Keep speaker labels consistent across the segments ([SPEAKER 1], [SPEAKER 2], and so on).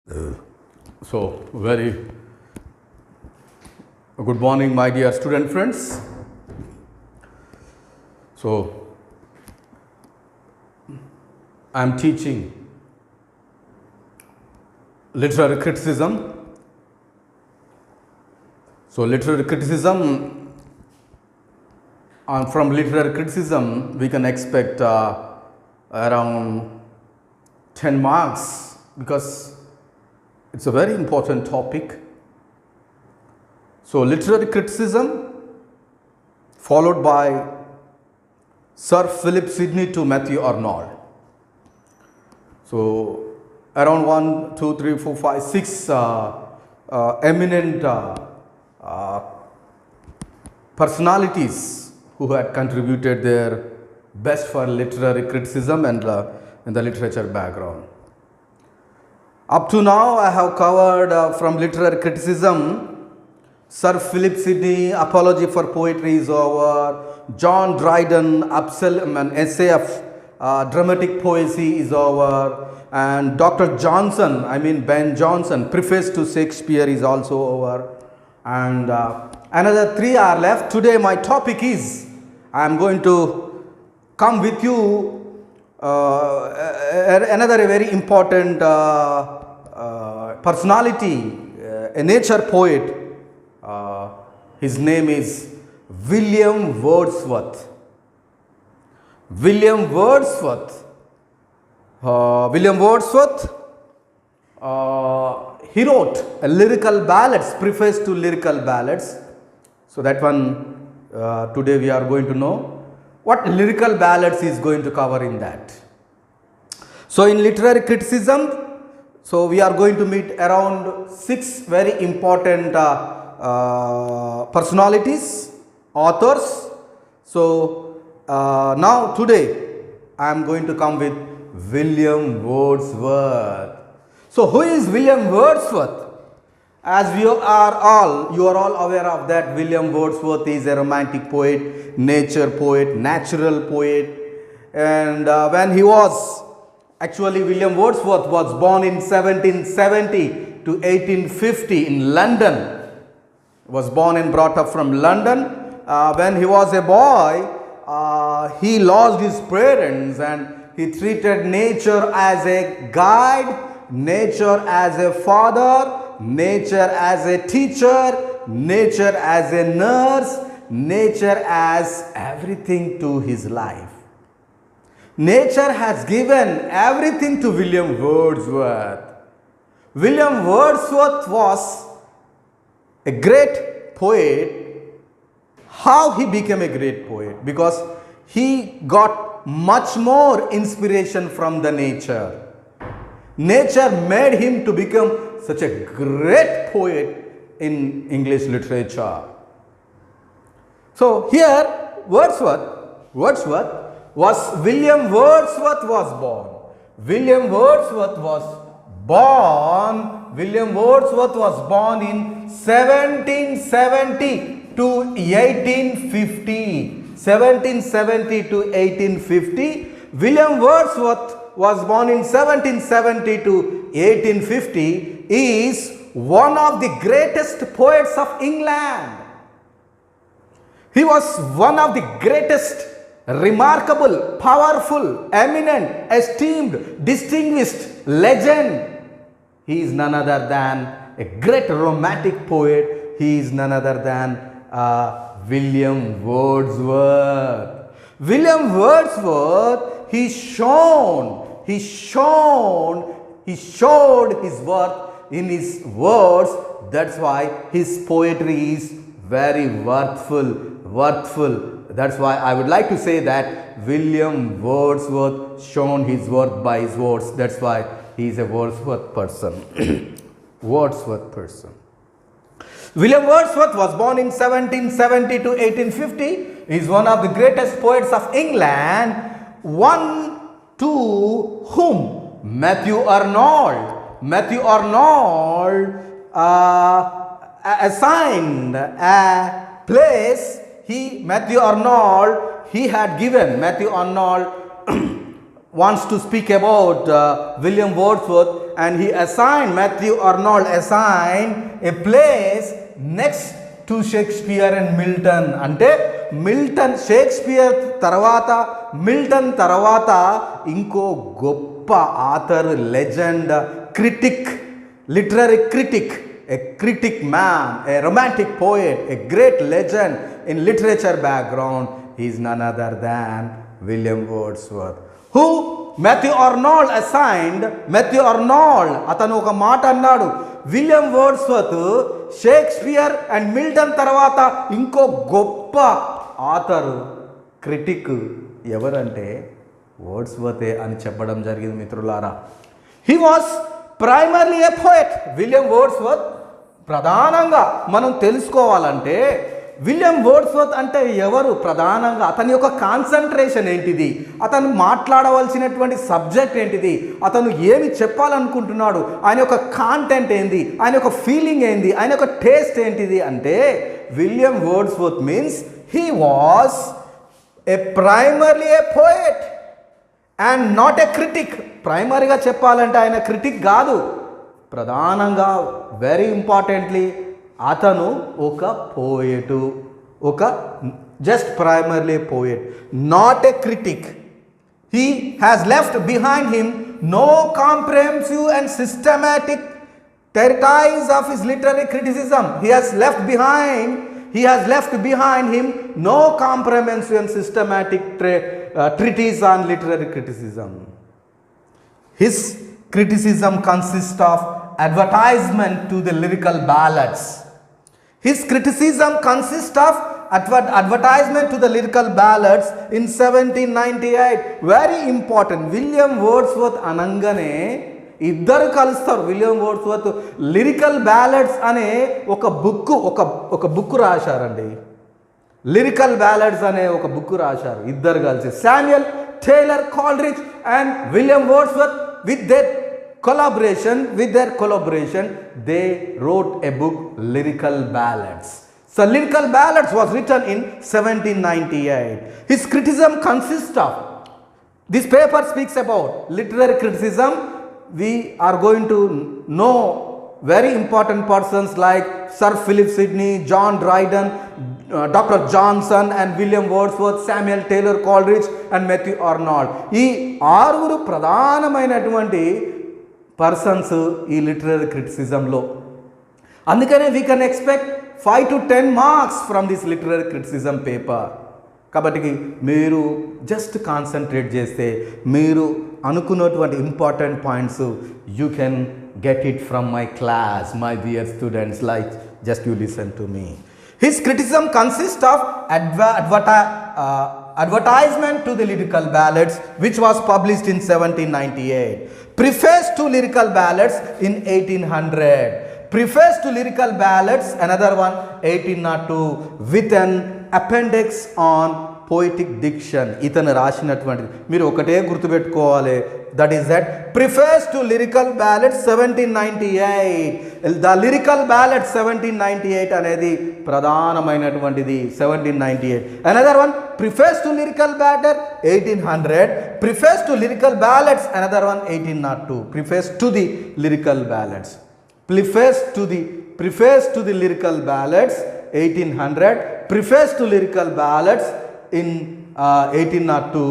[SPEAKER 1] So, very good morning, my dear student friends. So, I am teaching literary criticism. So, literary criticism, from literary criticism, we can expect around 10 marks because it's a very important topic. So, literary criticism followed by Sir Philip Sidney to Matthew Arnold. So, around 1, 2, 3, 4, 5, 6 eminent personalities who had contributed their best for literary criticism and in the literature background. Up to now, I have covered from literary criticism, Sir Philip Sidney, Apology for Poetry is over, John Dryden, an essay of dramatic poesy is over, and Dr. Johnson, Ben Jonson, Preface to Shakespeare is also over, and another 3 are left. Today my topic is, I am going to come with you another very important personality, a nature poet. His name is William Wordsworth. William Wordsworth. He wrote a lyrical ballads, preface to lyrical ballads. So that one today we are going to know what lyrical ballads is going to cover in that. So in literary criticism, so we are going to meet around 6 very important personalities, authors. So now today I am going to come with William Wordsworth. So who is William Wordsworth? As you are all aware of that, William Wordsworth is a romantic poet, nature poet, natural poet, and when he was William Wordsworth was born in 1770 to 1850 in London. Was born and brought up from London. When he was a boy, he lost his parents and he treated nature as a guide, nature as a father, nature as a teacher, nature as a nurse, nature as everything to his life. Nature has given everything to William Wordsworth. William Wordsworth was a great poet. How he became a great poet? Because he got much more inspiration from the nature. Nature made him to become such a great poet in English literature. So here William Wordsworth was born. William Wordsworth was born in 1770 to 1850. 1770 to 1850. William Wordsworth was born in 1770 to 1850 is one of the greatest poets of England. He was one of the greatest, remarkable, powerful, eminent, esteemed, distinguished legend. He is none other than a great romantic poet. He is none other than William Wordsworth. William Wordsworth, he showed his worth in his words. That's why his poetry is very worthful. That's why I would like to say that William Wordsworth shown his worth by his words. That's why he is a Wordsworth person. William Wordsworth was born in 1770 to 1850. He is one of the greatest poets of England, one to whom Matthew Arnold assigned a place. Matthew Arnold had given wants to speak about William Wordsworth, and he assigned, Matthew Arnold assigned a place next to Shakespeare and Milton. అంటే Milton, Shakespeare తర్వాత, Milton తర్వాత ఇంకో గొప్ప author, legend, critic, literary critic, a critic man, a romantic poet, a great legend in literature background, he is none other than William Wordsworth, who Matthew Arnold assigned. Matthew Arnold అతను ఒక మాట అన్నాడు, William Wordsworth Shakespeare and Milton తర్వాత ఇంకో గొప్ప author, critic ఎవరంటే వర్డ్స్వర్తే అని చెప్పడం జరిగింది మిత్రులారా. He was primarily A poet. William Wordsworth ప్రధానంగా మనం తెలుసుకోవాలంటే విలియం వర్డ్స్వర్త్ అంటే ఎవరు, ప్రధానంగా అతని యొక్క కాన్సన్ట్రేషన్ ఏంటిది, అతను మాట్లాడవలసినటువంటి సబ్జెక్ట్ ఏంటిది, అతను ఏమి చెప్పాలనుకుంటున్నాడు, ఆయన యొక్క కాంటెంట్ ఏంది, ఆయన యొక్క ఫీలింగ్ ఏంది, ఆయన యొక్క టేస్ట్ ఏంటిది అంటే William Wordsworth means he was a primarily A poet and not a critic. ప్రైమరీగా చెప్పాలంటే ఆయన క్రిటిక్ కాదు, ప్రధానంగా వెరీ ఇంపార్టెంట్లీ అతను ఒక పోయెటు, ఒక just primarily poet, not a critic. He has left behind him no comprehensive and systematic treatise of his literary criticism. He has left behind him no comprehensive and systematic treatise on literary criticism. His criticism consists of advertisement to the lyrical ballads. His criticism consists of advertisement to the lyrical ballads in 1798. Very important. William Wordsworth anangane ఇద్దరు కలుస్తారు. William Wordsworth lyrical బ్యాలెడ్స్ అనే ఒక book రాశారండి. Lyrical బ్యాలెడ్స్ అనే ఒక book రాశారు ఇద్దరు కలిసి. Samuel Taylor Coleridge and William Wordsworth with their collaboration they wrote a book, Lyrical Ballads. So Lyrical Ballads was written in 1798. His criticism consists of, this paper speaks about literary criticism. We are going to know very important persons like Sir Philip Sidney, John Dryden, Dr. Johnson and William Wordsworth, Samuel Taylor Coleridge and Matthew Arnold. ఈ ఆరుగురు ప్రధానమైనటువంటి persons ఈ literary క్రిటిసిజంలో. అందుకనే we can expect 5 to 10 marks from this literary criticism paper. కాబట్టి మీరు just concentrate చేస్తే మీరు అనుకున్నటువంటి important points you can get it from my class, my dear students, like just you listen to me. His criticism consists of advertisement to the lyrical ballads which was published in 1798, preface to lyrical ballads in 1800, preface to lyrical ballads another one 1802 with an appendix on poetic diction. ఇతను రాసినటువంటిది మీరు ఒకటే గుర్తుపెట్టుకోవాలి, that is that preface to lyrical ballads 1798. The lyrical ballads 1798 అనేది ప్రధానమైనటువంటిది. 1798 another one preface to lyrical ballad 1800, preface to lyrical ballads another one 1802, preface to the lyrical ballads, preface to the lyrical ballads 1800, preface to lyrical ballads in 1802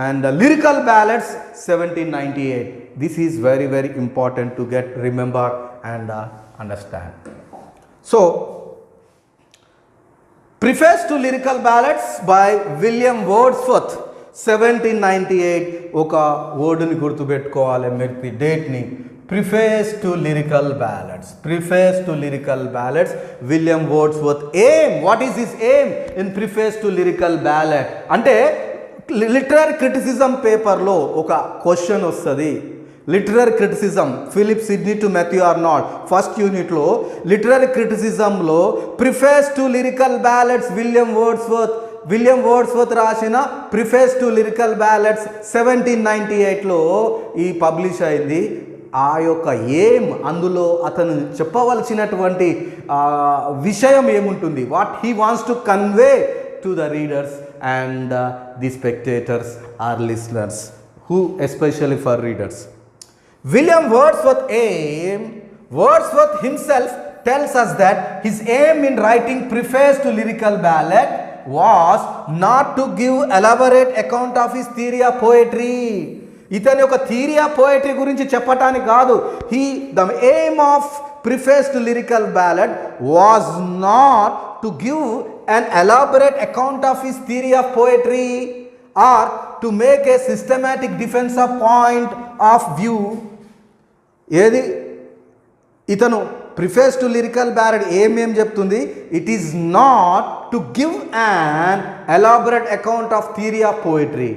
[SPEAKER 1] and lyrical ballads 1798. This is very very important to get remember and understand. So preface to lyrical ballads by William Wordsworth 1798. ఒక వర్డ్ని గుర్తుపెట్టుకోవాలి మీరు, డేట్ని. Preface to lyrical ballads. Preface to lyrical ballads. William Wordsworth. Aim. What is his aim in preface to lyrical ballad? అంటే literary criticism పేపర్లో ఒక question వస్తుంది. Literary criticism Philip Sidney to Matthew Arnold first యూనిట్లో literary క్రిటిసిజంలో preface to lyrical ballads William Wordsworth రాసిన preface to lyrical ballads 1798లో ఈ publish అయింది. ఆ యొక్క ఏం, అందులో అతను చెప్పవలసినటువంటి విషయం ఏముంటుంది, what he wants to convey to the readers and the spectators are listeners. who especially for readers. Wordsworth himself tells us that his aim in writing preface to lyrical ballad was not to give elaborate account of his theory of poetry. ఇతని యొక్క theory of poetry గురించి చెప్పటానికి కాదు. The aim of preface to lyrical ballad was not to give an elaborate account of his theory of poetry or to make a systematic defense of point of view. ఏది ఇతను preface to lyrical ballad ఏమేం చెప్తుంది? It is not to give an elaborate account of theory of poetry,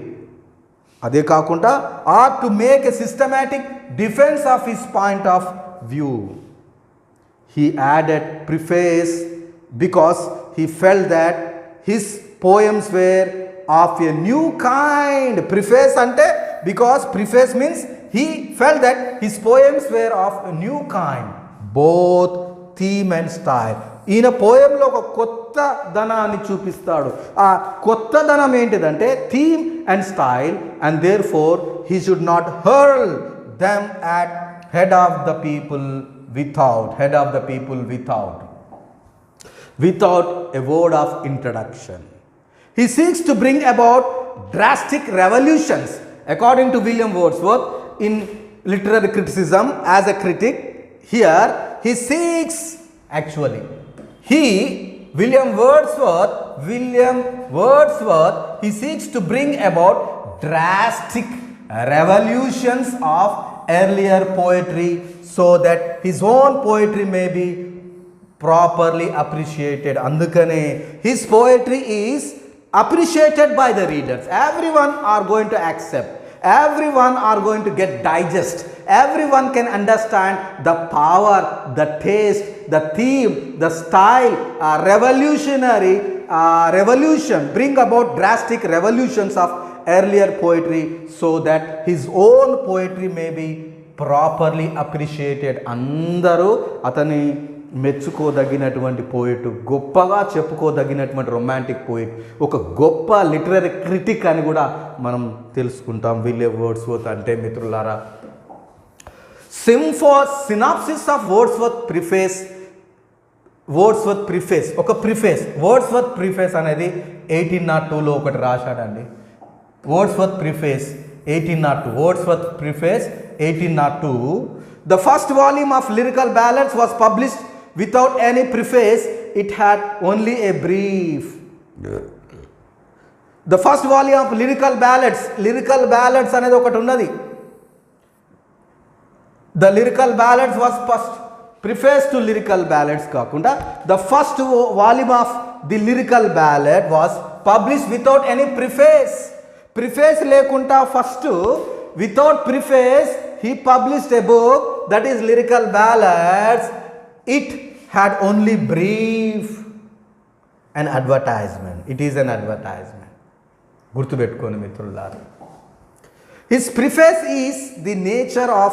[SPEAKER 1] అదే కాకుండా or to make a systematic defence of his point of view. He added preface because he felt that his poems were of a new kind. Preface ante because preface means he felt that his poems were of a new kind, both theme and style. ఈయన పోయంలో ఒక కొత్త ధనాన్ని చూపిస్తాడు. ఆ కొత్త ధనం ఏంటిదంటే theme and style, and therefore he should not hurl them at head of the people without a word of introduction. He seeks to bring about drastic revolutions. According to William Wordsworth in literary criticism as a critic, here William Wordsworth he seeks to bring about drastic revolutions of earlier poetry so that his own poetry may be properly appreciated. Andukane his poetry is appreciated by the readers. Everyone are going to accept, everyone are going to get digest, everyone can understand the power, the taste, the theme, the style, revolution, bring about drastic revolutions of earlier poetry so that his own poetry may be properly appreciated. Andaru atani మెచ్చుకోదగినటువంటి poet, గొప్పగా చెప్పుకోదగినటువంటి romantic poet, ఒక గొప్ప literary critic అని కూడా మనం తెలుసుకుంటాం William Wordsworth అంటే. మిత్రులారా, సినాప్సిస్ ఆఫ్ వర్డ్స్వర్త్ ప్రిఫేస్ ఒక ప్రిఫేస్. వర్డ్స్వర్త్ ప్రిఫేస్ అనేది 1802లో ఒకటి రాశాడండి. Wordsworth preface 1802. The first volume of lyrical ballads was published without any preface. It had only a brief. The first volume of lyrical ballads అనేది ఒకటి ఉన్నది. The lyrical ballads was first preface to lyrical ballads కాకుండా the first volume of the lyrical ballad was published without any preface. Preface లేకుండా first without preface he published a book that is lyrical ballads. It had only brief, an advertisement. It is an advertisement. Gurtu petkoni mitrullara. His preface is the nature of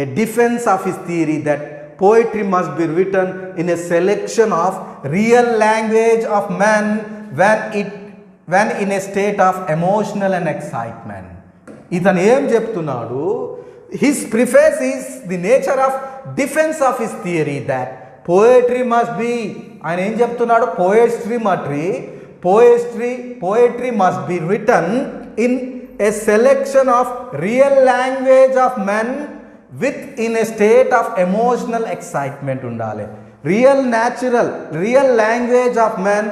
[SPEAKER 1] a defense of his theory that poetry must be written in a selection of real language of man when in a state of emotional and excitement. ఇతను ఏం చెప్తున్నాడు? His preface is the nature of defense of his theory that poetry must be, ఆయన ఏం చెప్తున్నాడు? poetry must be written in a selection of real language of men in a state of emotional excitement ఉండాలి. real language of men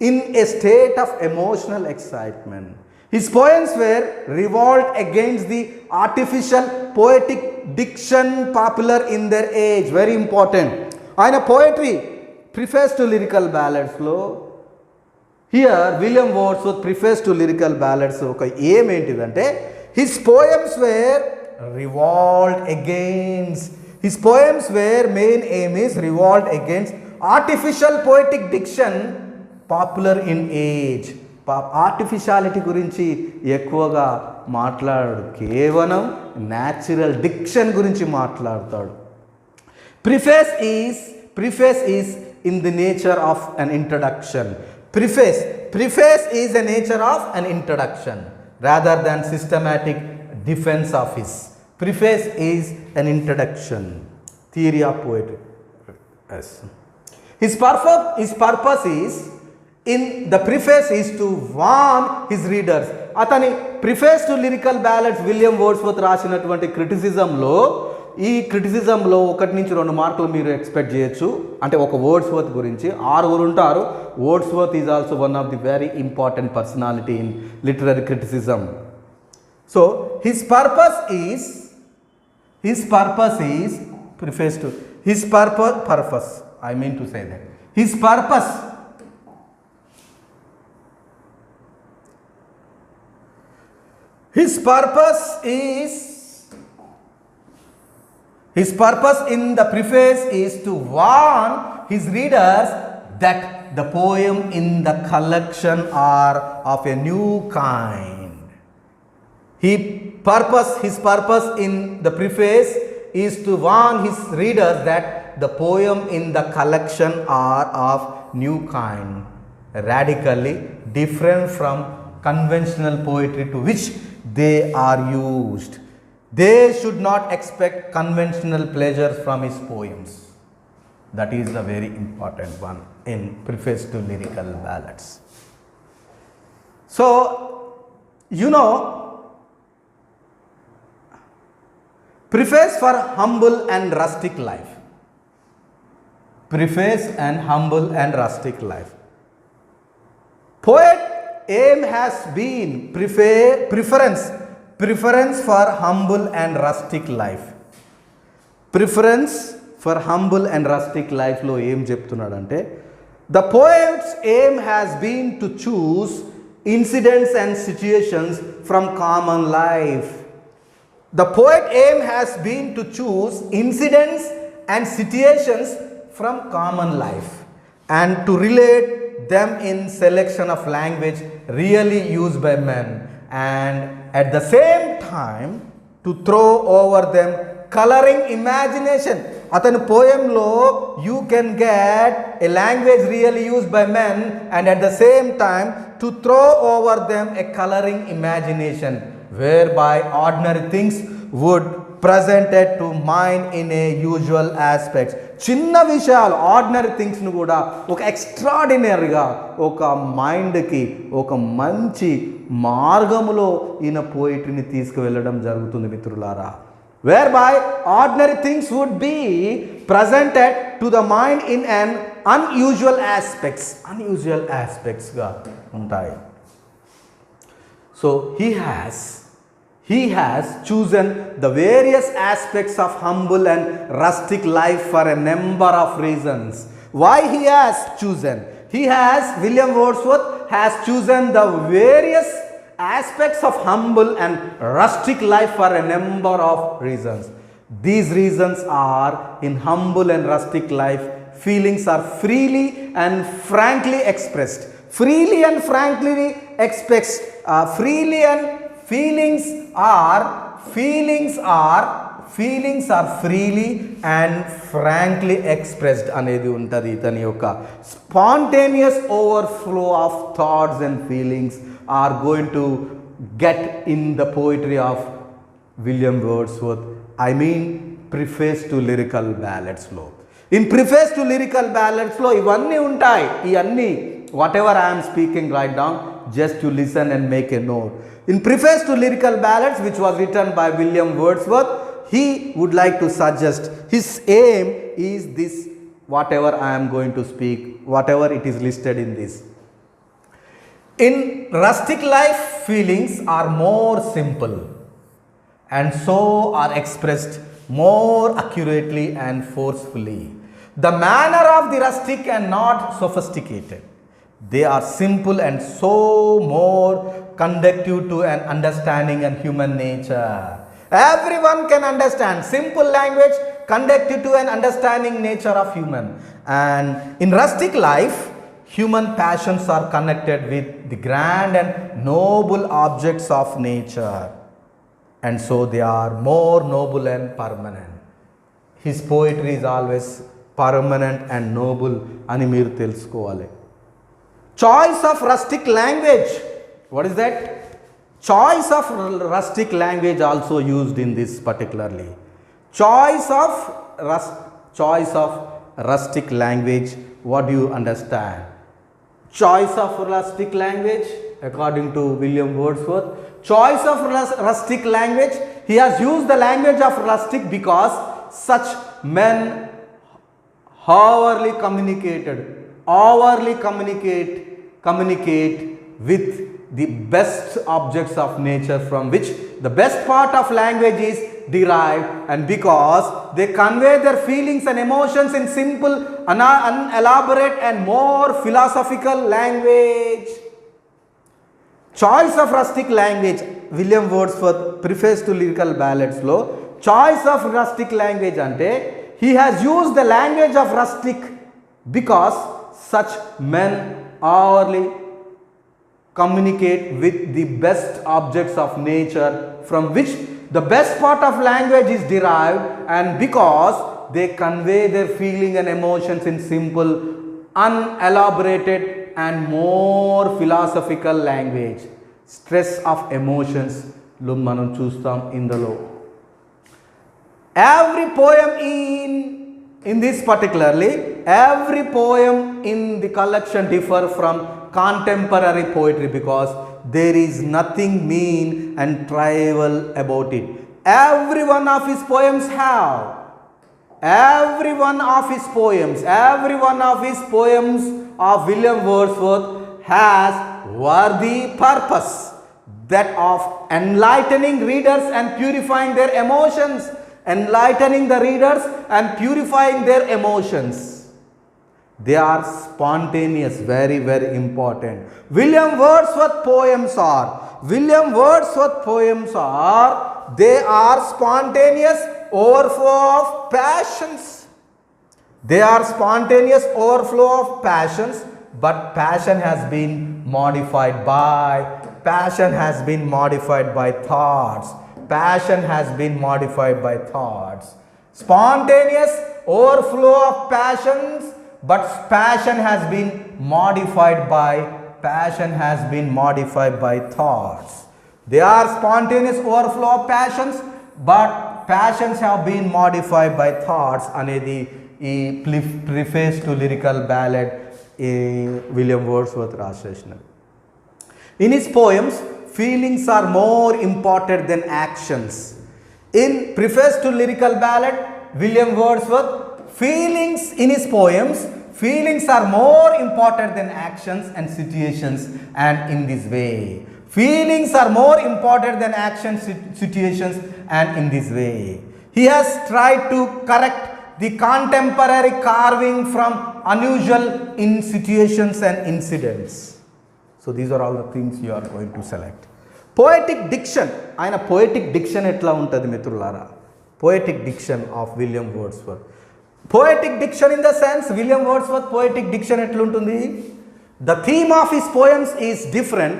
[SPEAKER 1] in a state of emotional excitement. His poems were revolt against the artificial poetic diction popular in their age. Very important. ఆయన poetry preface to lyrical ballads లో here William Wordsworth preface to lyrical ballads ఒక ఏం ఏంటిదంటే his poems were revolt against, his poems were main aim is revolt against artificial poetic diction popular in age. Artificiality గురించి ఎక్కువగా మాట్లాడు, కేవలం natural diction గురించి మాట్లాడతాడు. Preface is in the nature of an introduction. Preface is the nature of an introduction. rather than systematic defense of his. Preface is an introduction. Theory of poetry. Yes. His purpose is, in the preface, is to warn his readers. అతని preface to lyrical ballots William Wordsworth రాసినటువంటి క్రిటిసిజంలో, ఈ క్రిటిసిజంలో 1 నుంచి 2 మార్కులు మీరు expect చేయొచ్చు. అంటే ఒక Wordsworth గురించి 6 ఉంటారు. Wordsworth is also one of the very important personality in literary criticism. So his purpose is preface to his purpose. I mean to say that his purpose in the preface is to warn his readers that the poem in the collection are of a new kind. His purpose in the preface is to warn his readers that the poem in the collection are of new kind, radically different from conventional poetry to which they are used. They should not expect conventional pleasures from his poems. That is the very important one in preface to lyrical ballads. So, you know, preface for humble and rustic life. Preface and humble and rustic life. Poet aim has been preference for humble and rustic life. Preference for humble and rustic life lo em cheptunnadante, the poet's aim has been to choose incidents and situations from common life. The poet aim has been to choose incidents and situations from common life and to relate them in selection of language really used by men, and at the same time to throw over them coloring imagination. Atani poem lo you can get a language really used by men and at the same time to throw over them a coloring imagination whereby ordinary things would presented to mind in a usual aspects. చిన్న విషయాలు, ordinary థింగ్స్ను కూడా ఒక ఎక్స్ట్రాడినరీగా ఒక మైండ్కి ఒక మంచి మార్గములో ఈయన పోయిటరీని తీసుకువెళ్ళడం జరుగుతుంది మిత్రులారా. whereby ordinary things would be presented to the mind in an unusual aspects గా ఉంటాయి. So he has chosen the various aspects of humble and rustic life for a number of reasons. Why he has chosen? William Wordsworth has chosen the various aspects of humble and rustic life for a number of reasons. These reasons are, in humble and rustic life, feelings are freely and frankly expressed. Feelings are freely and frankly expressed అనేది ఉంటుంది. ఇతని యొక్క spontaneous overflow of thoughts and feelings are going to get in the poetry of William Wordsworth. I mean preface to lyrical ballads లో. In preface to lyrical ballads లో ఇవన్నీ ఉంటాయి. ఇవన్నీ whatever I am speaking right now, just you listen and make a note. In preface to lyrical ballads, which was written by William Wordsworth, he would like to suggest his aim is this, whatever I am going to speak, whatever it is listed in this. In rustic life, feelings are more simple and so are expressed more accurately and forcefully. The manner of the rustic and not sophisticated. They are simple and so more conducive to an understanding and human nature. Everyone can understand. Simple language conducive to an understanding nature of human. And in rustic life, human passions are connected with the grand and noble objects of nature. And so they are more noble and permanent. His poetry is always permanent and noble అని మీరు తెలుసుకోవాలి. Choice of rustic language. What is that? Choice of rustic language also used in this particularly. Choice of rustic language. What do you understand? Choice of rustic language, according to William Wordsworth. Choice of rustic language. He has used the language of rustic because such men hourly communicate with the best objects of nature, from which the best part of language is derived, and because they convey their feelings and emotions in simple, unelaborate and more philosophical language. Choice of rustic language. William Wordsworth preface to lyrical ballads lo choice of rustic language ante he has used the language of rustic because such men hourly communicate with the best objects of nature, from which the best part of language is derived, and because they convey their feeling and emotions in simple, unelaborated and more philosophical language. Stress of emotions lo manam chustam indalo. Every poem in this particularly, every poem in the collection differ from contemporary poetry because there is nothing mean and trivial about it. Every one of his poems of William Wordsworth has worthy purpose, that of enlightening readers and purifying their emotions. They are spontaneous, very, very important. William Wordsworth poems are, they are spontaneous overflow of passions. But passion has been modified by thoughts. Spontaneous overflow of passions, but passion has been modified by thoughts. They are spontaneous overflow of passions, but passions have been modified by thoughts. Anedi ee preface to lyrical ballad William Wordsworth రాసేసినారు. In his poems, feelings are more important than actions. In preface to lyrical ballad William Wordsworth, feelings in his poems, feelings are more important than actions and situations, and in this way. Feelings are more important than actions, situations, and in this way. He has tried to correct the contemporary carving from unusual in situations and incidents. So these are all the things you are going to select. Poetic diction. Aina poetic diction etla untadi mitrulara. Poetic diction of William Wordsworth. Poetic diction in the sense, William Wordsworth poetic diction etluntundi. The theme of his poems is different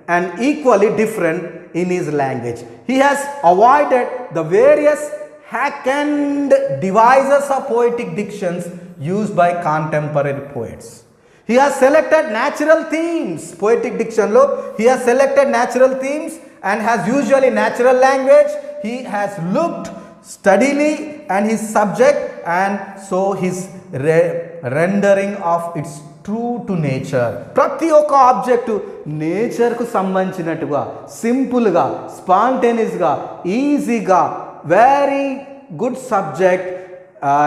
[SPEAKER 1] and equally different in his language. He has avoided the various hack-end devices of poetic dictions used by contemporary poets. He has selected natural themes. Poetic diction lo he has selected natural themes and has usually natural language. He has looked steadily and his subject, and so his rendering of its true to nature. ప్రతి ఒక్క object నేచర్కు సంబంధించినట్టుగా సింపుల్గా, స్పాంటేనియస్గా, ఈజీగా, very good subject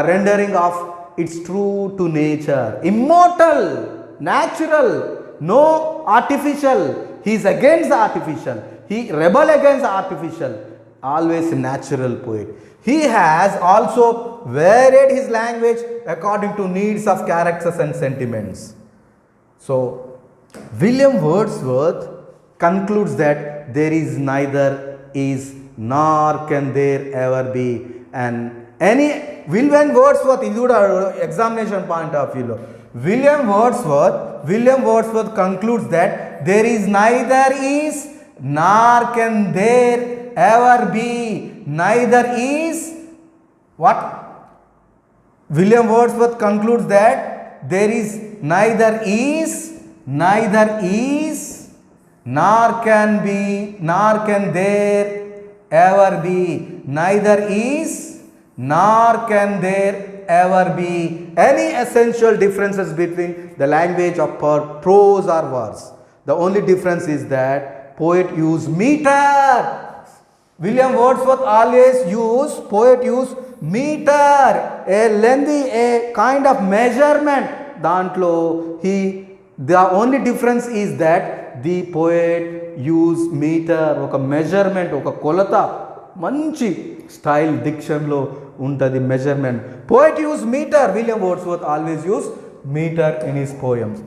[SPEAKER 1] rendering of its true to nature. Immortal, natural, no artificial. He is against the artificial. He rebel against the artificial. Always a natural poet. He has also varied his language according to needs of characters and sentiments. So, William Wordsworth concludes that there is neither is nor can there ever be an any William Wordsworth ఇది కూడా examination point of view లో William Wordsworth concludes that there is neither is nor can there ever be. Neither is what? William Wordsworth concludes that there is neither is nor can there ever be, neither is nor can there ever be any essential differences between the language of prose or verse. The only difference is that poet use meter. William Wordsworth always poet use meter, a lengthy, a kind of measurement. Dantlo the only difference is that the poet use meter, oka measurement, oka kolata, manchi style diction lo untadi measurement. Poet use meter. William Wordsworth always use meter in his poems.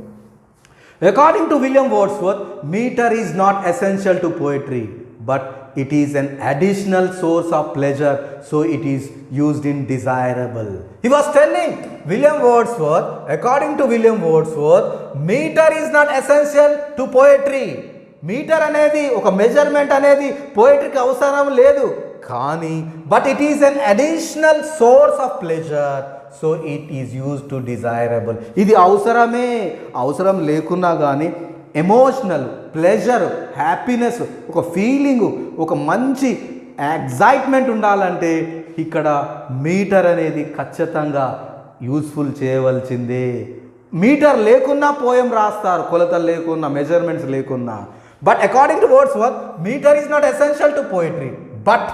[SPEAKER 1] According to William Wordsworth, meter is not essential to poetry, but it is an additional source of pleasure, so it is used in desirable. He was telling William Wordsworth, according to William Wordsworth, meter is not essential to poetry. Meter anedi oka measurement anedi poetry ki avasaram ledu, kani but it is an additional source of pleasure, so it is used to desirable. Idi avasaram lekunna gaani emotional pleasure happiness ఒక feeling ఒక మంచి excitement ఉండాలంటే ఇక్కడ metre అనేది ఖచ్చితంగా useful చేయవలసిందే. Metre లేకున్నా poem రాస్తారు, కొలతలు లేకున్నా, మెజర్మెంట్స్ లేకున్నా. But according to Wordsworth, metre is not essential to poetry, but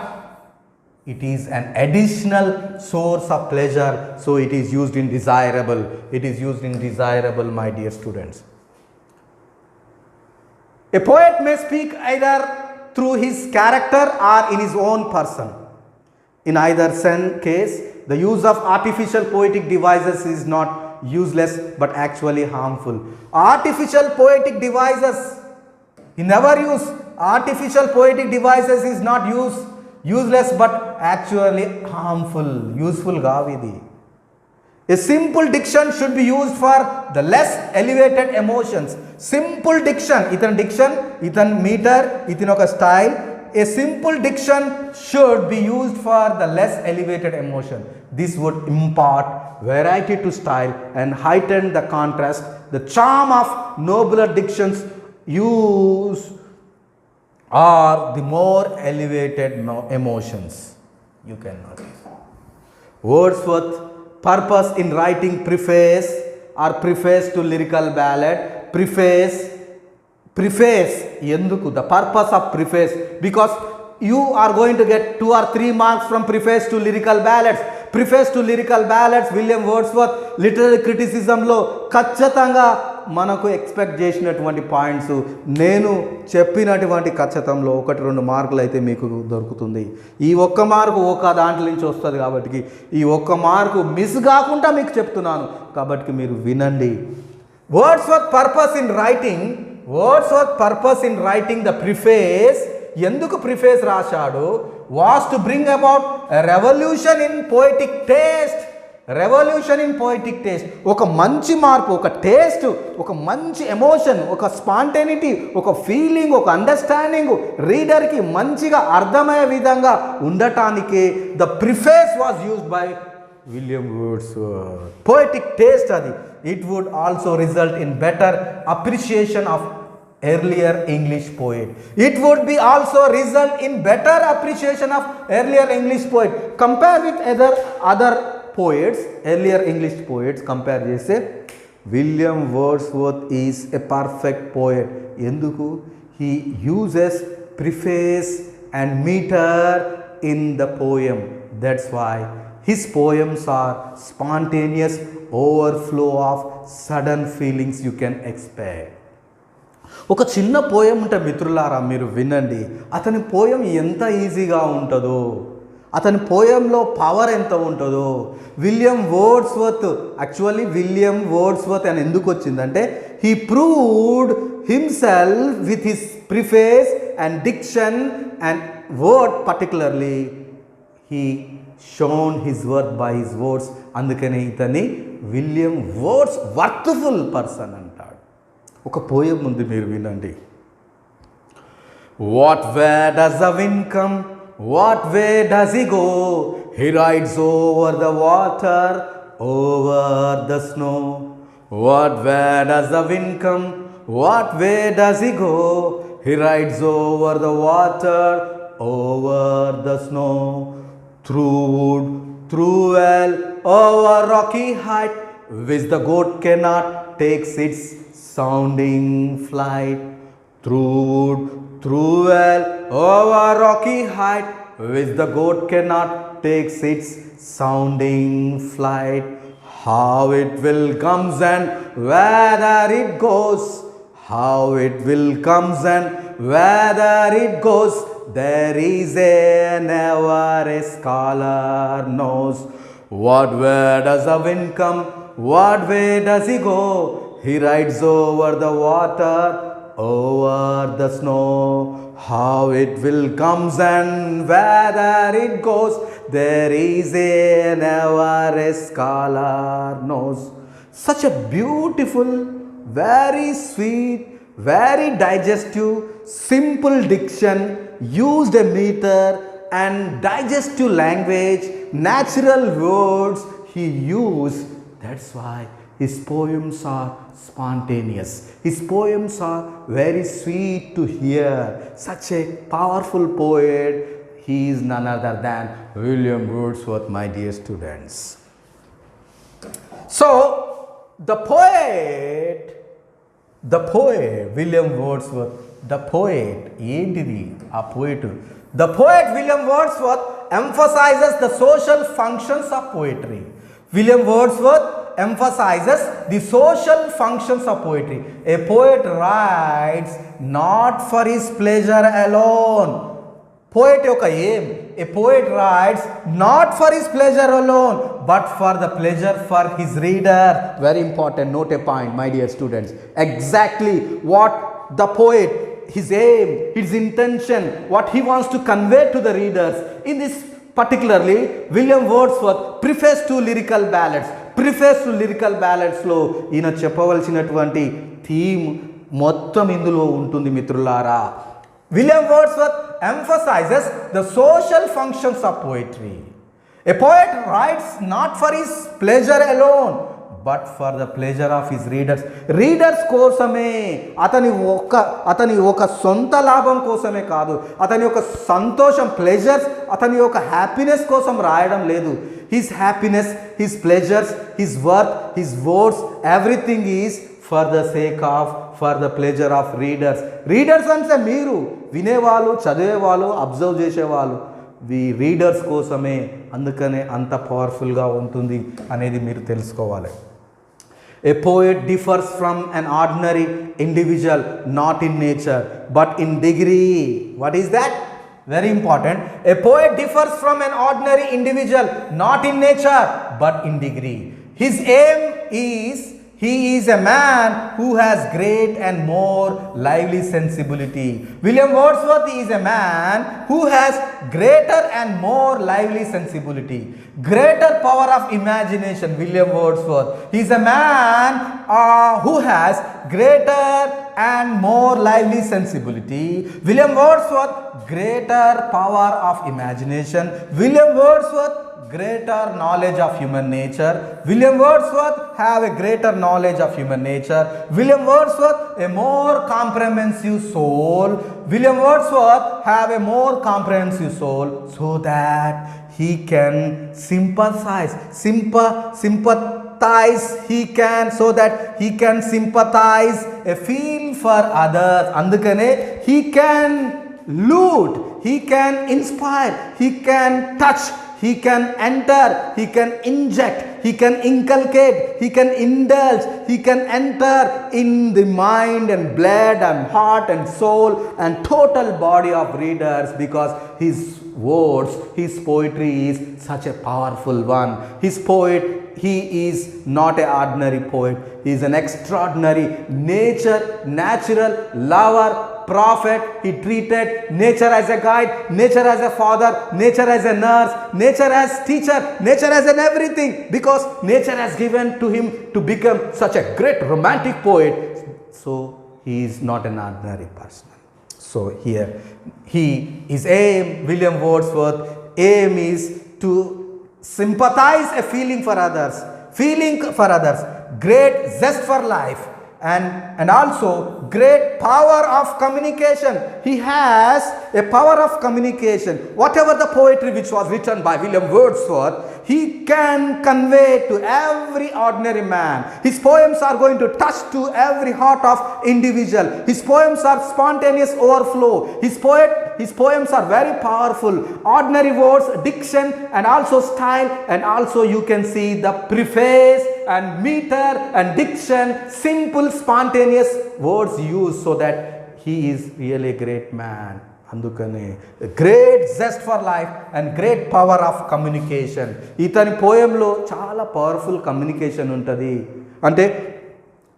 [SPEAKER 1] it is an additional source of pleasure, so it is used in desirable. It is used in desirable, my dear students. A poet may speak either through his character or in his own person. In either case, the use of artificial poetic devices is not useless but actually harmful. Artificial poetic devices, he never use artificial poetic devices is not useless but actually harmful. Useful gavidi. A simple diction should be used for the less elevated emotions. Simple diction, itan meter, itan oka style. A simple diction should be used for the less elevated emotion. This would impart variety to style and heighten the contrast. The charm of nobler dictions use are the more elevated emotions. You cannot. Wordsworth purpose in writing preface or preface to lyrical ballad. Preface enduku, the purpose of preface, because you are going to get 2 or 3 marks from preface to lyrical ballads. Preface to lyrical ballads, William Wordsworth literary criticism lo ఖచ్చితంగా మనకు expect చేసినటువంటి points నేను చెప్పినటువంటి ఖచ్చితంలో 1-2 మార్కులు అయితే మీకు దొరుకుతుంది. ఈ ఒక్క మార్కు ఒక దాంట్లో నుంచి వస్తుంది కాబట్టి ఈ ఒక్క మార్కు మిస్ కాకుండా మీకు చెప్తున్నాను, కాబట్టి మీరు వినండి. Wordsworth purpose in writing the preface, ఎందుకు ప్రిఫేస్ రాశాడు, was to bring about a revolution in poetic taste. ఒక మంచి మార్పు, ఒక టేస్ట్, ఒక మంచి ఎమోషన్, ఒక స్పాంటేనిటీ, ఒక ఫీలింగ్, ఒక అండర్స్టాండింగ్ రీడర్కి మంచిగా అర్థమయ్యే విధంగా ఉండటానికి the preface was used by William Wordsworth. Poetic taste అది. It would also result in better appreciation of earlier English poet. It would be also result in better appreciation of earlier English poet. Compare with other poets, earlier English poets compare చేస్తే William Wordsworth is a perfect poet. ఎందుకు? He uses preface and meter in the poem. That's why his poems are spontaneous overflow of sudden feelings you can expect. ఒక చిన్న poem ఉంటే మిత్రులారా మీరు వినండి, అతని poem ఎంత ఈజీగా ఉంటుందో, అతని పోయంలో పవర్ ఎంత ఉంటుందో. విలియం వర్డ్స్వర్త్ అని ఎందుకు వచ్చిందంటే he proved himself with his preface and diction and word, particularly he shown his worth by his words. అందుకని ఇతని విలియం వర్డ్స్ వర్త్ఫుల్ పర్సన్ అంటాడు. ఒక పోయం ఉంది, మీరు వినండి. What way does the wind come? What way does he go? He rides over the water, over the snow. What way does the wind come? What way does he go? he rides over the water, over the snow, through wood, through well, over rocky height, which the goat cannot take its sounding flight. Through wood, through well, over rocky height, which the goat cannot take its sounding flight. How it will comes and whether it goes, how it will comes and whether it goes, there is a never a scholar knows. What way does the wind come? What way does he go? He rides over the water, over the snow. How it will comes and whether it goes, there is a never a scholar knows. Such a beautiful, very sweet, very digestive, simple diction, used a meter and digestive language, natural words he used. That's why his poems are spontaneous. His poems are very sweet to hear. Such a powerful poet. He is none other than William Wordsworth, my dear students. So, the poet William Wordsworth, the poet, the poet William Wordsworth emphasizes the social functions of poetry. William Wordsworth emphasizes the social functions of poetry. A poet writes not for his pleasure alone. Poet yoka aim. A poet writes not for his pleasure alone, but for the pleasure for his reader. Very important, note a point, my dear students. Exactly what the poet, his aim, his intention, what he wants to convey to the readers. In this particularly, William Wordsworth prefers to lyrical ballads. లో ఈయన చెప్పవలసినటువంటి theme మొత్తం ఇందులో ఉంటుంది మిత్రులారా. William Wordsworth emphasizes the social functions of poetry. A poet writes not for his pleasure alone, but for the pleasure of his readers. Readers కోసమే, అతని ఒక సొంత లాభం కోసమే కాదు, అతని యొక్క సంతోషం, ప్లెజర్స్, అతని యొక్క హ్యాపీనెస్ కోసం రాయడం లేదు. His happiness, his pleasures, his worth, his words, everything is for the sake of, for the pleasure of readers. Readers అంటే మీరు వినేవాళ్ళు, చదివేవాళ్ళు, అబ్జర్వ్ చేసేవాళ్ళు. రీడర్స్ కోసమే, అందుకనే అంత పవర్ఫుల్గా ఉంటుంది అనేది మీరు తెలుసుకోవాలి. A poet differs from an ordinary individual not in nature but in degree. What is that? Very important. A poet differs from an ordinary individual not in nature but in degree. His aim is, he is a man who has great and more lively sensibility. William Wordsworth is a man who has greater and more lively sensibility, greater power of imagination. William Wordsworth, he is a man who has greater and more lively sensibility. William Wordsworth, greater power of imagination. William Wordsworth, greater knowledge of human nature. William Wordsworth have a greater knowledge of human nature. William Wordsworth a more comprehensive soul. William Wordsworth have a more comprehensive soul, so that he can sympathize. He can, so that he can sympathize, a feel for others. Andukane he can loot, he can inspire, he can touch, he can enter, he can inject, he can inculcate, he can indulge, he can enter in the mind and blood and heart and soul and total body of readers, because his words, his poetry is such a powerful one. His poet, he is not an ordinary poet. He is an extraordinary natural lover, prophet. He treated nature as a guide, nature as a father, nature as a nurse, nature as teacher, nature as an everything, because nature has given to him to become such a great romantic poet. So he is not an ordinary person. So here his aim, William Wordsworth aim is to sympathize, a feeling for others, great zest for life, and also great power of communication. He has a power of communication. Whatever the poetry which was written by William Wordsworth, he can convey to every ordinary man. His poems are going to touch to every heart of individual. His poems are spontaneous overflow. His poems are very powerful. Ordinary words, diction, and also style, and also you can see the preface and meter and diction, simple spontaneous words used, so that he is really a great man. Andukane great zest for life and great power of communication. Itani poem lo chala powerful communication untadi. Ante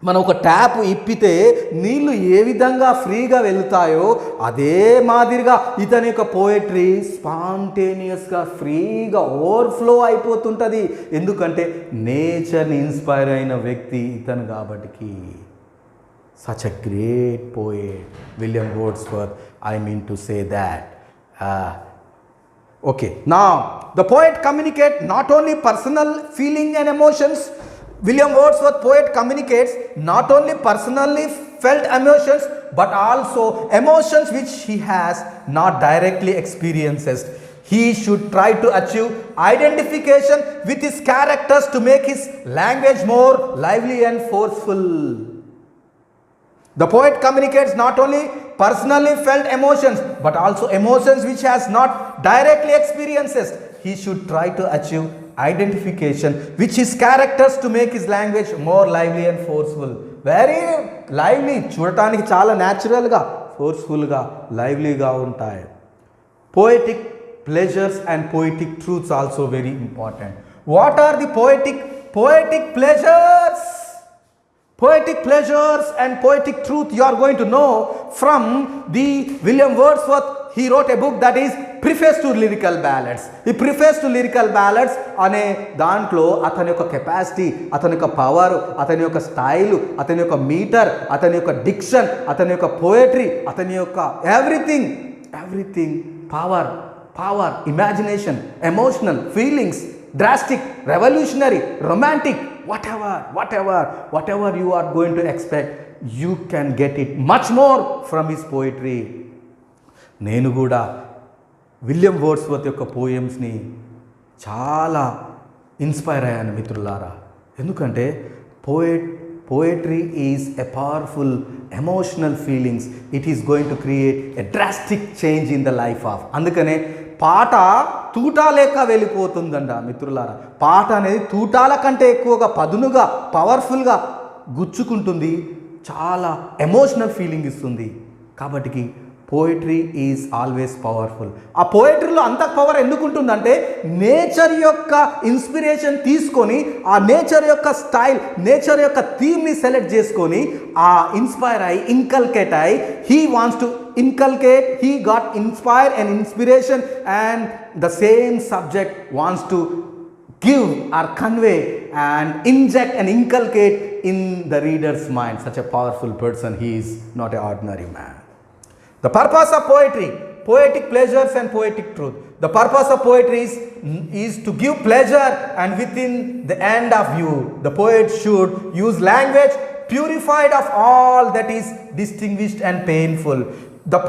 [SPEAKER 1] మనం ఒక tap ఇప్పితే నీళ్లు ఏ విధంగా ఫ్రీగా వెళ్తాయో అదే మాదిరిగా ఇతని యొక్క poetry స్పాంటేనియస్గా ఫ్రీగా ఓవర్ఫ్లో అయిపోతుంటుంది. ఎందుకంటే నేచర్ని ఇన్స్పైర్ అయిన వ్యక్తి ఇతను కాబట్టి. Such a great poet William Wordsworth, I mean to say that. Okay, now the poet communicate not only personal feeling and emotions. William Wordsworth poet communicates not only personally felt emotions but also emotions which he has not directly experienced. He should try to achieve identification with his characters to make his language more lively and forceful. The poet communicates not only personally felt emotions but also emotions which has not directly experienced. He should try to achieve identification which his characters to make his language more lively and forceful. Very lively, చూడటానికి చాలా న్యాచురల్గా, ఫోర్స్ఫుల్గా, లైవ్లీగా ఉంటాయి. Poetic pleasures and poetic truths also very important. What are the poetic pleasures? Poetic pleasures and poetic truth you are going to know from the William Wordsworth. He wrote a book that is Preface to Lyrical Ballads. ఈ Preface to Lyrical Ballads అనే దాంట్లో అతని యొక్క capacity, అతని యొక్క power, అతని యొక్క style, అతని యొక్క మీటర్, అతని యొక్క డిక్షన్, అతని యొక్క పోయట్రీ, అతని యొక్క everything power, imagination, emotional, feelings, drastic, revolutionary, romantic, whatever you are going to expect, you can get it much more from his poetry. నేను కూడా విలియం వర్డ్స్వర్త్ యొక్క పోయమ్స్ని చాలా ఇన్స్పైర్ అయ్యాను మిత్రులారా. ఎందుకంటే poetry is a powerful emotional feelings. It is going to create a drastic change in the life of. అందుకనే పాట తూటా లేక వెళ్ళిపోతుందంట మిత్రులారా. పాట అనేది తూటాల కంటే ఎక్కువగా పదునుగా, పవర్ఫుల్గా గుచ్చుకుంటుంది, చాలా ఎమోషనల్ ఫీలింగ్ ఇస్తుంది. కాబట్టి పోయిటరీ ఈజ్ ఆల్వేస్ పవర్ఫుల్. ఆ పోయిటరీలో అంత పవర్ ఎందుకు ఉంటుందంటే నేచర్ యొక్క ఇన్స్పిరేషన్ తీసుకొని, ఆ నేచర్ యొక్క స్టైల్, నేచర్ యొక్క థీమ్ని సెలెక్ట్ చేసుకొని, ఆ ఇన్స్పైర్ అయ్యి, ఇన్కల్కేట్ అయ్యి, he wants to inculcate, he got inspired and inspiration, and the same subject wants to give or convey and inject and inculcate in the reader's mind. Such a powerful person, he is not an ordinary man. The purpose of poetry, poetic pleasures and poetic truth. The purpose of poetry is to give pleasure, and within the end of view, the poet should use language purified of all that is distinguished and painful. The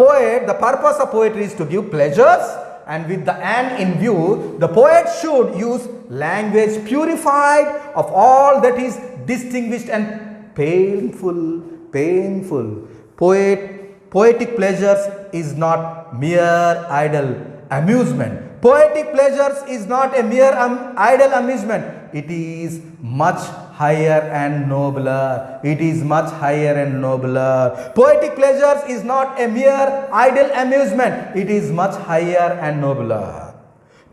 [SPEAKER 1] purpose of poetry is to give pleasures, and with the end in view, the poet should use language purified of all that is distinguished and painful. Poetic pleasures is not mere idle amusement. Poetic pleasures is not a mere idle amusement. It is much higher and nobler. Poetic pleasures is not a mere idle amusement. It is much higher and nobler.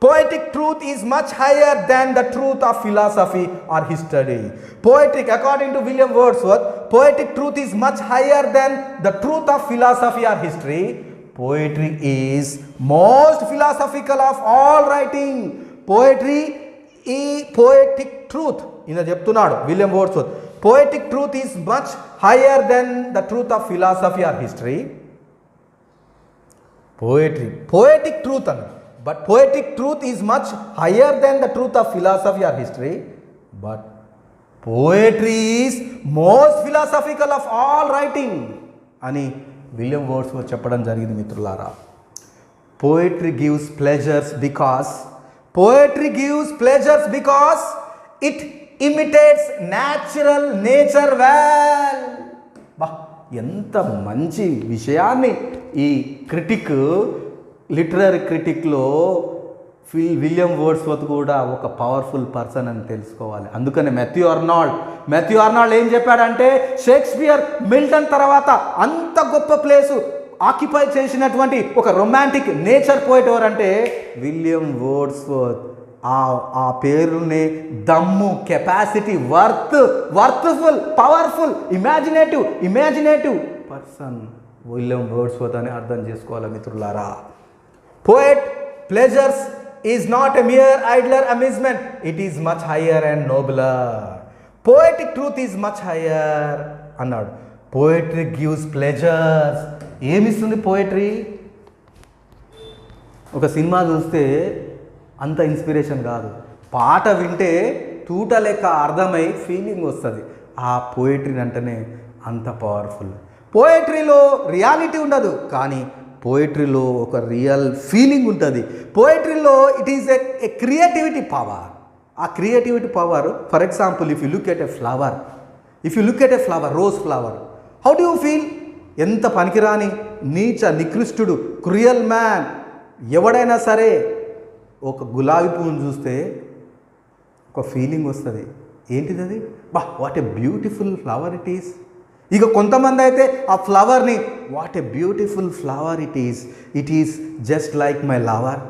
[SPEAKER 1] Poetic truth is much higher than the truth of philosophy or history. According to William Wordsworth, poetic truth is much higher than the truth of philosophy or history. Poetry is most philosophical of all writing. Poetic truth, ఈయన చెప్తున్నాడు William Wordsworth, poetic truth is much higher than the truth of philosophy or history. Poetic truth అన్నాడు, but poetic truth is much higher than the truth of philosophy or history. But poetry is most philosophical of all writing అని William Wordsworth చెప్పడం జరిగింది మిత్రులారా. Poetry gives pleasures because it imitates nature well. బా, ఎంత మంచి విషయాన్ని ఈ literary క్రిటిక్లో William Wordsworth కూడా ఒక పవర్ఫుల్ పర్సన్ అని తెలుసుకోవాలి. అందుకనే మాథ్యూ ఆర్నాల్డ్ ఏం చెప్పాడంటే, షేక్స్పియర్, మిల్టన్ తర్వాత అంత గొప్ప ప్లేసు ఆక్యుపై చేసినటువంటి ఒక రొమాంటిక్ నేచర్ పోయిట్ ఎవరంటే విలియం వర్డ్స్వర్త్. ఆ పేరునే దమ్ము, capacity, worthful, powerful, imaginative person William Wordsworth అని అర్థం చేసుకోవాలి మిత్రులారా. Poet pleasures is not a mere idler amusement, it is much higher and nobler. Poetic truth is much higher అన్నాడు. Poetry gives pleasures. ఏమిస్తుంది poetry? ఒక cinema చూస్తే అంత inspiration కాదు, పాట వింటే తూట లెక్క అర్థమై ఫీలింగ్ వస్తుంది. ఆ పోయట్రీ అంటేనే అంత పవర్ఫుల్. పోయట్రీలో రియాలిటీ ఉండదు, కానీ పోయట్రీలో ఒక రియల్ ఫీలింగ్ ఉంటుంది. పోయట్రీలో it is a creativity power. ఆ creativity power, for example, if you look at a flower, rose flower, how do you feel? ఎంత పనికిరాని, నికృష్టుడు, క్రూయల్ మ్యాన్ ఎవడైనా సరే ఒక గులాబీ పువ్వును చూస్తే ఒక ఫీలింగ్ వస్తుంది. ఏంటిది అది? బా, what a beautiful flower it is. ఇక కొంతమంది అయితే ఆ ఫ్లవర్ని, what a beautiful flower it is just like my lover,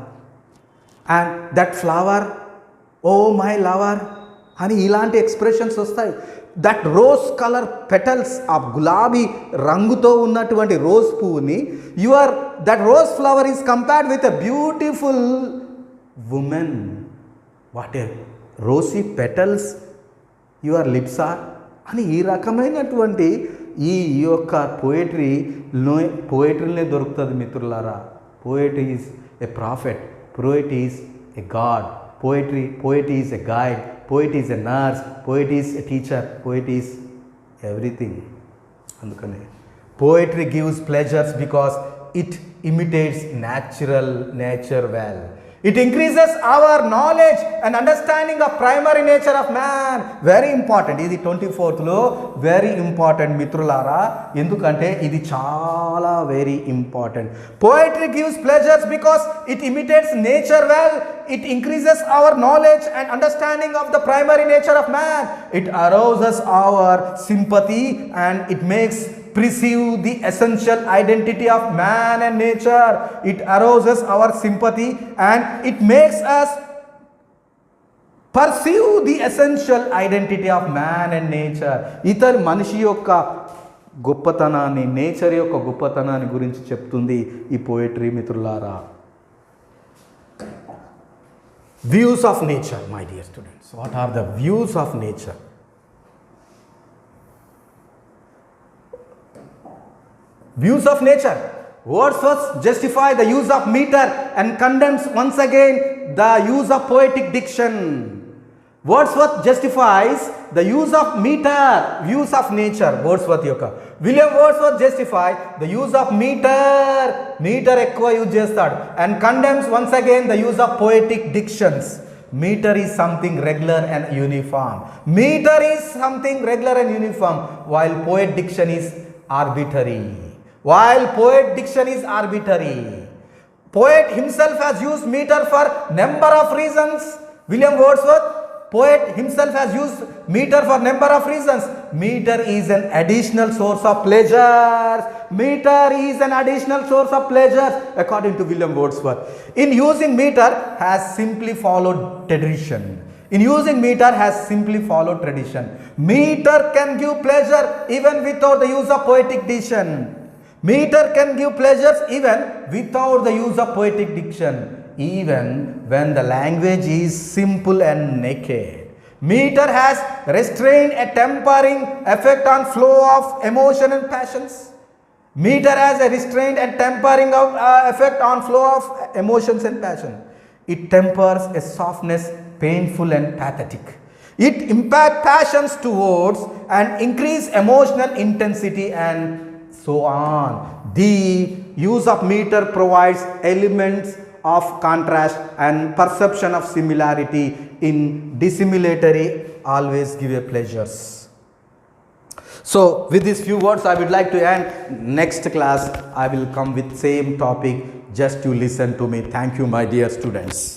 [SPEAKER 1] and that flower, oh my lover అని ఇలాంటి ఎక్స్ప్రెషన్స్ వస్తాయి. దట్ రోజ్ కలర్ పెటల్స్, ఆ గులాబీ రంగుతో ఉన్నటువంటి రోజ్ పువ్వుని, that rose flower is compared with a beautiful women. What a rosy petals your lips are అని ఈ రకమైనటువంటి ఈ యొక్క పోయట్రీనే దొరుకుతుంది మిత్రులారా. Poet is a prophet, poet is a god, poet is a guide, poet is a nurse, poet is a teacher, poet is everything. అందుకనే poetry gives pleasures because it imitates nature well. It increases our knowledge and understanding of primary nature of man. Very important. ఇది 24th very important మిత్రులారా, ఎందుకంటే ఇది చాలా very important. Poetry gives pleasures because it imitates nature well. It increases our knowledge and understanding of the primary nature of man. It arouses our sympathy and it makes perceive the essential identity of man and nature. It arouses our sympathy and it makes us perceive the essential identity of man and nature. ఇతని మనిషి యొక్క గొప్పతనాన్ని, nature యొక్క గొప్పతనాన్ని గురించి చెప్తుంది ఈ poetry మిత్రులారా. Views of nature, my dear students, what are the views of nature? Views of nature. Wordsworth justifies the use of meter and condemns once again the use of poetic diction. Wordsworth justifies the use of meter, views of nature. Wordsworth యొక్క William Wordsworth justifies the use of meter ఎక్కువ use చేస్తాడు, and condemns once again the use of poetic dictions. Meter is something regular and uniform. Meter is something regular and uniform, while poet diction is arbitrary. Poet himself has used meter for number of reasons. William Wordsworth, poet himself has used meter for number of reasons. Meter is an additional source of pleasures. According to William Wordsworth. In using meter has simply followed tradition. Meter can give pleasure even without the use of poetic diction. Meter can give pleasures even without the use of poetic diction, even when the language is simple and naked. Meter has restrained a tempering effect on flow of emotion and passions. Meter has a restrained and tempering effect on flow of emotions and passion. It tempers a softness painful and pathetic. It impact passions towards and increase emotional intensity and so on. The use of meter provides elements of contrast and perception of similarity in dissimilatory always give a pleasures. So with these few words I would like to end. Next class I will come with same topic, just to listen to me. Thank you my dear students.